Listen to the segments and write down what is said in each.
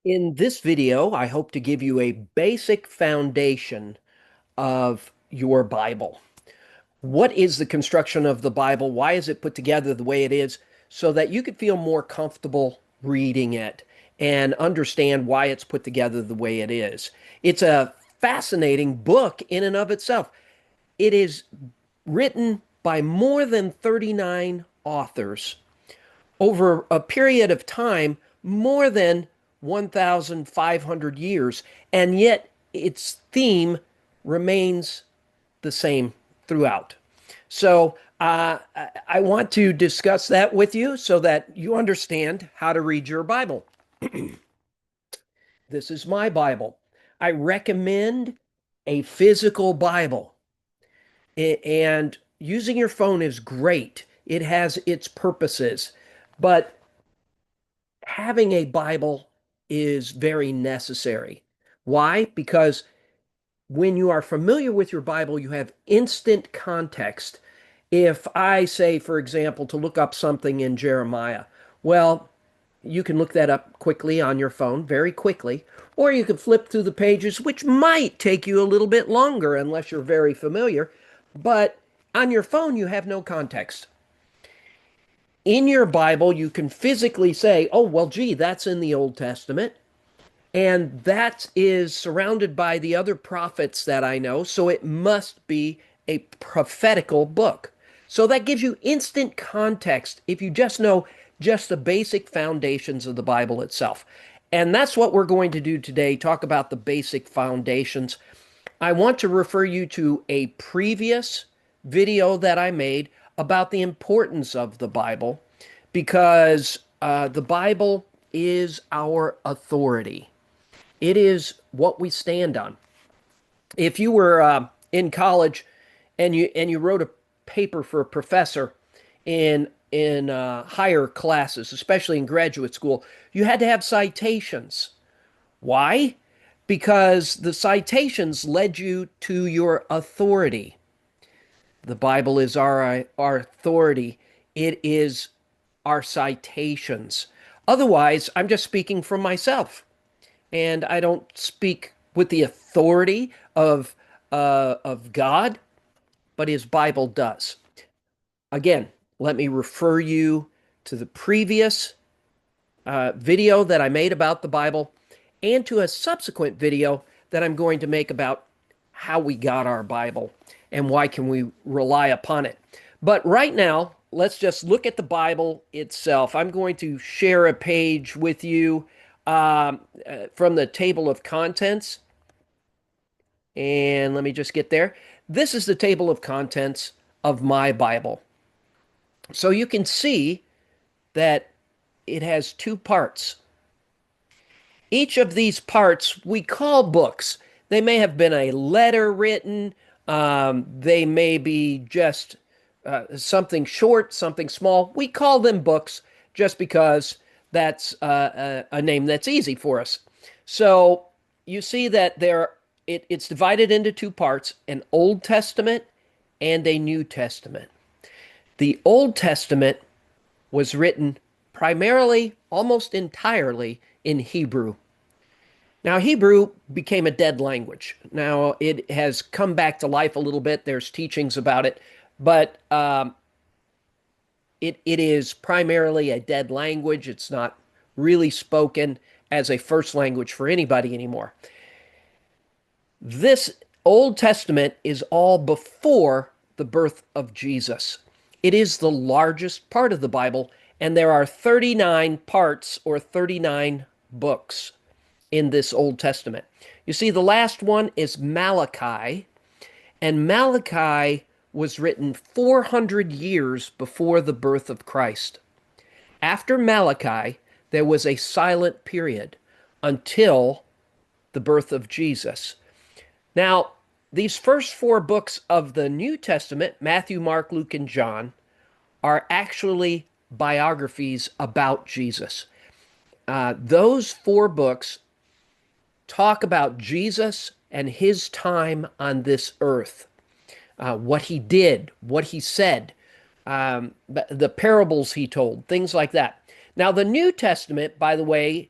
In this video, I hope to give you a basic foundation of your Bible. What is the construction of the Bible? Why is it put together the way it is? So that you could feel more comfortable reading it and understand why it's put together the way it is. It's a fascinating book in and of itself. It is written by more than 39 authors over a period of time more than 1,500 years, and yet its theme remains the same throughout. So, I want to discuss that with you so that you understand how to read your Bible. This is my Bible. I recommend a physical Bible, and using your phone is great. It has its purposes, but having a Bible is very necessary. Why? Because when you are familiar with your Bible, you have instant context. If I say, for example, to look up something in Jeremiah, well, you can look that up quickly on your phone, very quickly, or you can flip through the pages, which might take you a little bit longer unless you're very familiar. But on your phone, you have no context. In your Bible, you can physically say, oh, well, gee, that's in the Old Testament. And that is surrounded by the other prophets that I know. So it must be a prophetical book. So that gives you instant context if you just know just the basic foundations of the Bible itself. And that's what we're going to do today, talk about the basic foundations. I want to refer you to a previous video that I made about the importance of the Bible because the Bible is our authority. It is what we stand on. If you were in college and you wrote a paper for a professor in higher classes, especially in graduate school, you had to have citations. Why? Because the citations led you to your authority. The Bible is our authority. It is our citations. Otherwise, I'm just speaking from myself, and I don't speak with the authority of God, but His Bible does. Again, let me refer you to the previous video that I made about the Bible and to a subsequent video that I'm going to make about how we got our Bible and why can we rely upon it. But right now, let's just look at the Bible itself. I'm going to share a page with you from the table of contents. And let me just get there. This is the table of contents of my Bible. So you can see that it has two parts. Each of these parts we call books. They may have been a letter written, they may be just something short, something small. We call them books just because that's a name that's easy for us. So you see that it's divided into two parts, an Old Testament and a New Testament. The Old Testament was written primarily, almost entirely, in Hebrew. Now, Hebrew became a dead language. Now, it has come back to life a little bit. There's teachings about it, but it is primarily a dead language. It's not really spoken as a first language for anybody anymore. This Old Testament is all before the birth of Jesus. It is the largest part of the Bible, and there are 39 parts or 39 books in this Old Testament. You see, the last one is Malachi, and Malachi was written 400 years before the birth of Christ. After Malachi, there was a silent period until the birth of Jesus. Now, these first four books of the New Testament, Matthew, Mark, Luke, and John, are actually biographies about Jesus. Those four books talk about Jesus and his time on this earth, what he did, what he said, the parables he told, things like that. Now, the New Testament, by the way,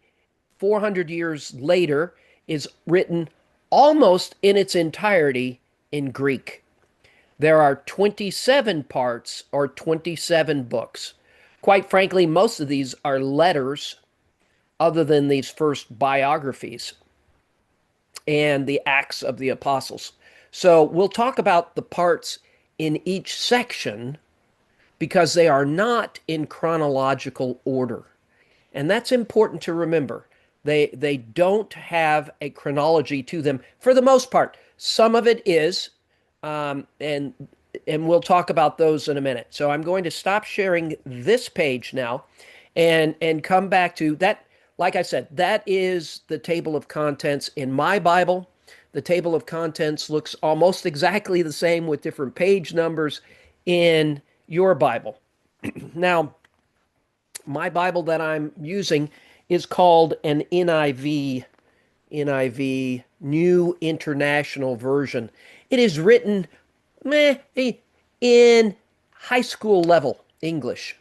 400 years later, is written almost in its entirety in Greek. There are 27 parts or 27 books. Quite frankly, most of these are letters, other than these first biographies and the Acts of the Apostles. So we'll talk about the parts in each section because they are not in chronological order. And that's important to remember. They don't have a chronology to them for the most part. Some of it is, um, and and we'll talk about those in a minute. So I'm going to stop sharing this page now and come back to that. Like I said, that is the table of contents in my Bible. The table of contents looks almost exactly the same with different page numbers in your Bible. Now, my Bible that I'm using is called an NIV, New International Version. It is written in high school level English.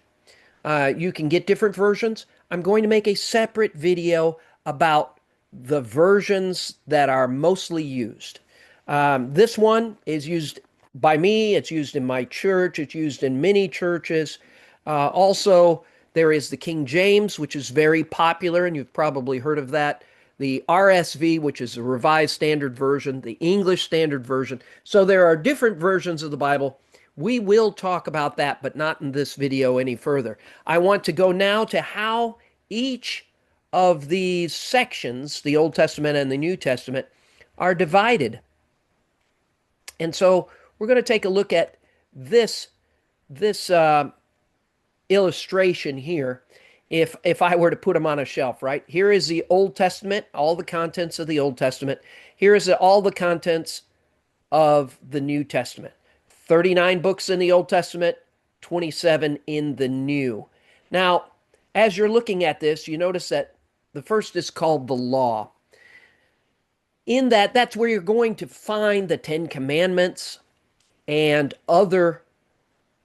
You can get different versions. I'm going to make a separate video about the versions that are mostly used. This one is used by me, it's used in my church, it's used in many churches. Also, there is the King James, which is very popular, and you've probably heard of that. The RSV, which is a Revised Standard Version, the English Standard Version. So there are different versions of the Bible. We will talk about that, but not in this video any further. I want to go now to how each of these sections, the Old Testament and the New Testament, are divided. And so we're going to take a look at this illustration here. If I were to put them on a shelf, right? Here is the Old Testament, all the contents of the Old Testament. Here is all the contents of the New Testament. 39 books in the Old Testament, 27 in the New. Now, as you're looking at this, you notice that the first is called the Law. In that, that's where you're going to find the Ten Commandments and other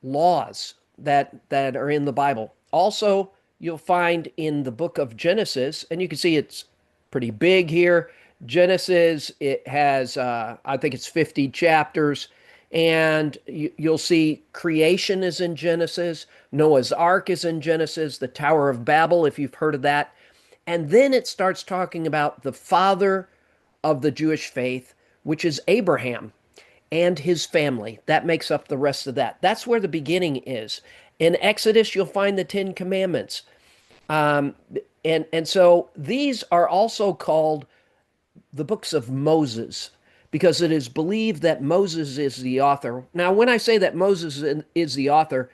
laws that are in the Bible. Also, you'll find in the book of Genesis, and you can see it's pretty big here. Genesis, it has, I think it's 50 chapters. And you'll see creation is in Genesis. Noah's Ark is in Genesis. The Tower of Babel, if you've heard of that. And then it starts talking about the father of the Jewish faith, which is Abraham and his family. That makes up the rest of that. That's where the beginning is. In Exodus, you'll find the Ten Commandments. Um, and so these are also called the books of Moses because it is believed that Moses is the author. Now, when I say that Moses is the author,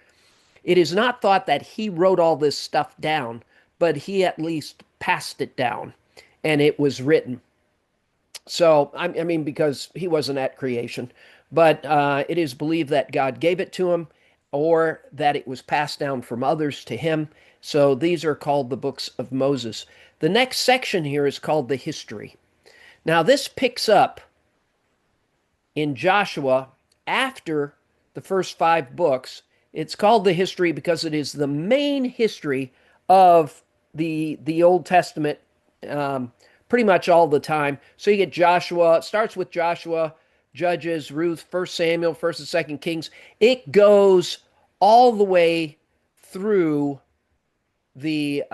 it is not thought that he wrote all this stuff down, but he at least passed it down and it was written. So, I mean, because he wasn't at creation, but it is believed that God gave it to him or that it was passed down from others to him. So these are called the books of Moses. The next section here is called the history. Now, this picks up in Joshua after the first 5 books. It's called the history because it is the main history of the Old Testament pretty much all the time. So you get Joshua, it starts with Joshua, Judges, Ruth, First Samuel, First and Second Kings. It goes all the way through the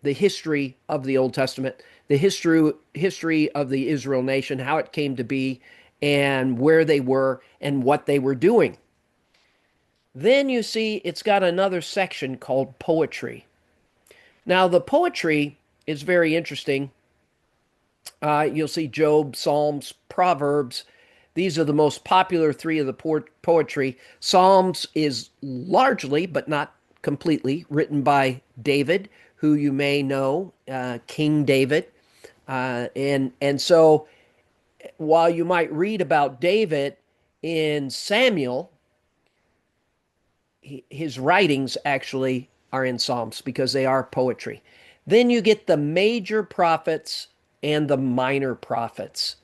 history of the Old Testament, the history of the Israel nation, how it came to be, and where they were and what they were doing. Then you see it's got another section called poetry. Now, the poetry is very interesting. You'll see Job, Psalms, Proverbs. These are the most popular 3 of the poetry. Psalms is largely, but not completely, written by David, who you may know, King David. And so while you might read about David in Samuel, his writings actually are in Psalms because they are poetry. Then you get the major prophets and the minor prophets.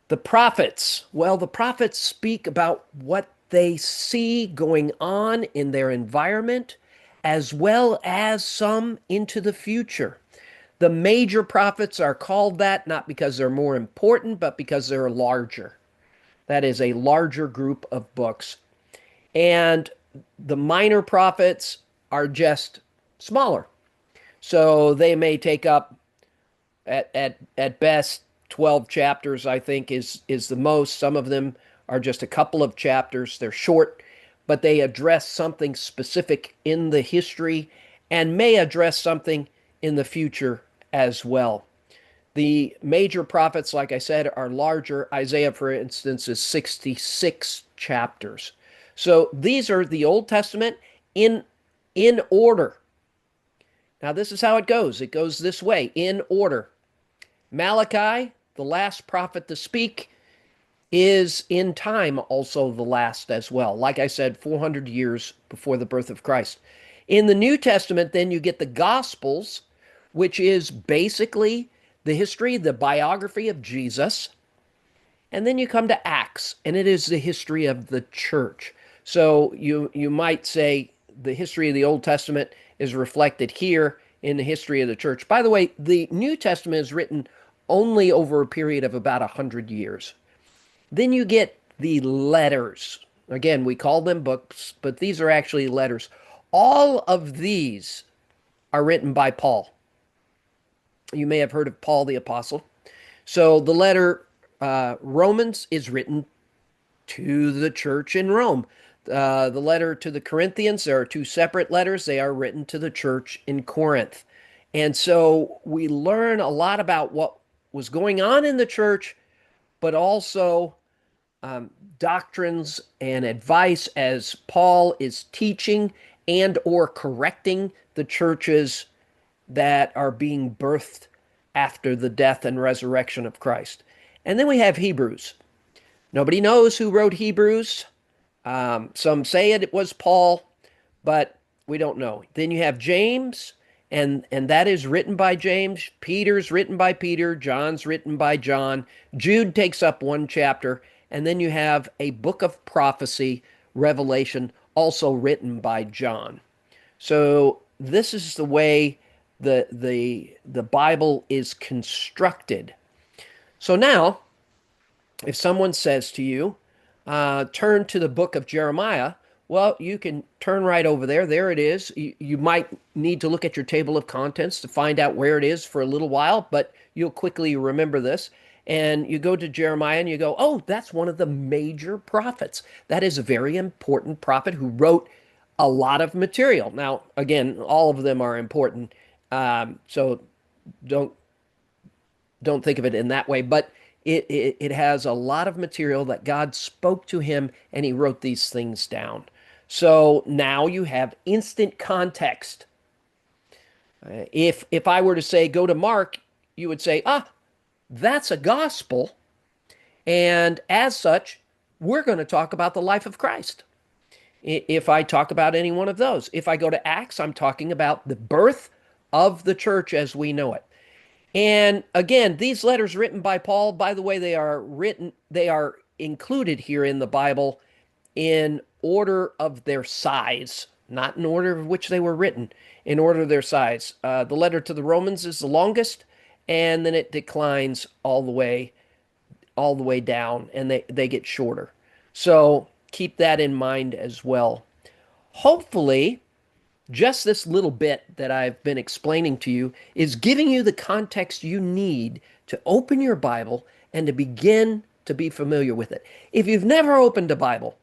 The prophets, well, the prophets speak about what they see going on in their environment, as well as some into the future. The major prophets are called that not because they're more important, but because they're larger. That is a larger group of books. And the minor prophets are just smaller. So they may take up at best 12 chapters, I think is the most. Some of them are just a couple of chapters. They're short, but they address something specific in the history and may address something in the future as well. The major prophets, like I said, are larger. Isaiah, for instance, is 66 chapters. So these are the Old Testament in order. Now this is how it goes. It goes this way in order. Malachi, the last prophet to speak, is in time also the last as well. Like I said, 400 years before the birth of Christ. In the New Testament, then you get the Gospels, which is basically the history, the biography of Jesus. And then you come to Acts, and it is the history of the church. So you might say the history of the Old Testament is reflected here in the history of the church. By the way, the New Testament is written only over a period of about 100 years. Then you get the letters. Again, we call them books, but these are actually letters. All of these are written by Paul. You may have heard of Paul the Apostle. So the letter Romans is written to the church in Rome. The letter to the Corinthians, there are two separate letters. They are written to the church in Corinth. And so we learn a lot about what was going on in the church, but also doctrines and advice as Paul is teaching and or correcting the churches that are being birthed after the death and resurrection of Christ. And then we have Hebrews. Nobody knows who wrote Hebrews. Some say it was Paul, but we don't know. Then you have James, and that is written by James. Peter's written by Peter. John's written by John. Jude takes up one chapter, and then you have a book of prophecy, Revelation, also written by John. So this is the way the Bible is constructed. So now, if someone says to you, turn to the book of Jeremiah, well, you can turn right over there. There it is. You might need to look at your table of contents to find out where it is for a little while, but you'll quickly remember this. And you go to Jeremiah and you go, oh, that's one of the major prophets. That is a very important prophet who wrote a lot of material. Now, again, all of them are important. So don't think of it in that way, but it has a lot of material that God spoke to him and he wrote these things down. So now you have instant context. If I were to say go to Mark, you would say, that's a gospel, and as such, we're going to talk about the life of Christ. If I talk about any one of those, if I go to Acts, I'm talking about the birth of the church as we know it. And again, these letters written by Paul, by the way, they are included here in the Bible in order of their size, not in order of which they were written, in order of their size. The letter to the Romans is the longest, and then it declines all the way down, and they get shorter. So keep that in mind as well. Hopefully, just this little bit that I've been explaining to you is giving you the context you need to open your Bible and to begin to be familiar with it. If you've never opened a Bible,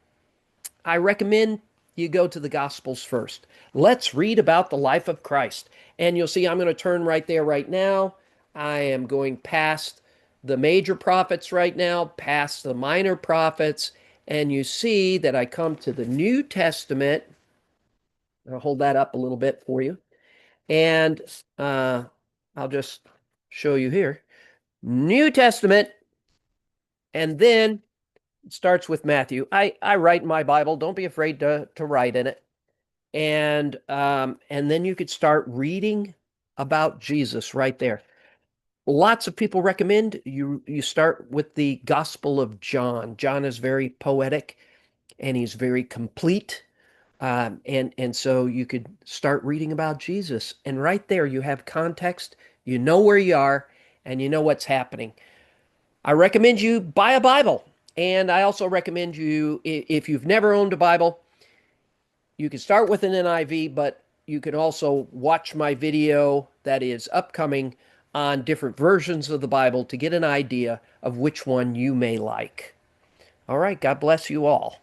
I recommend you go to the Gospels first. Let's read about the life of Christ. And you'll see I'm going to turn right there right now. I am going past the major prophets right now, past the minor prophets, and you see that I come to the New Testament. I'll hold that up a little bit for you. And I'll just show you here. New Testament, and then it starts with Matthew. I write in my Bible. Don't be afraid to write in it. And then you could start reading about Jesus right there. Lots of people recommend you start with the Gospel of John. John is very poetic and he's very complete. And so you could start reading about Jesus. And right there you have context, You know where you are and you know what's happening. I recommend you buy a Bible. And I also recommend you, if you've never owned a Bible, you can start with an NIV, but you can also watch my video that is upcoming on different versions of the Bible to get an idea of which one you may like. All right, God bless you all.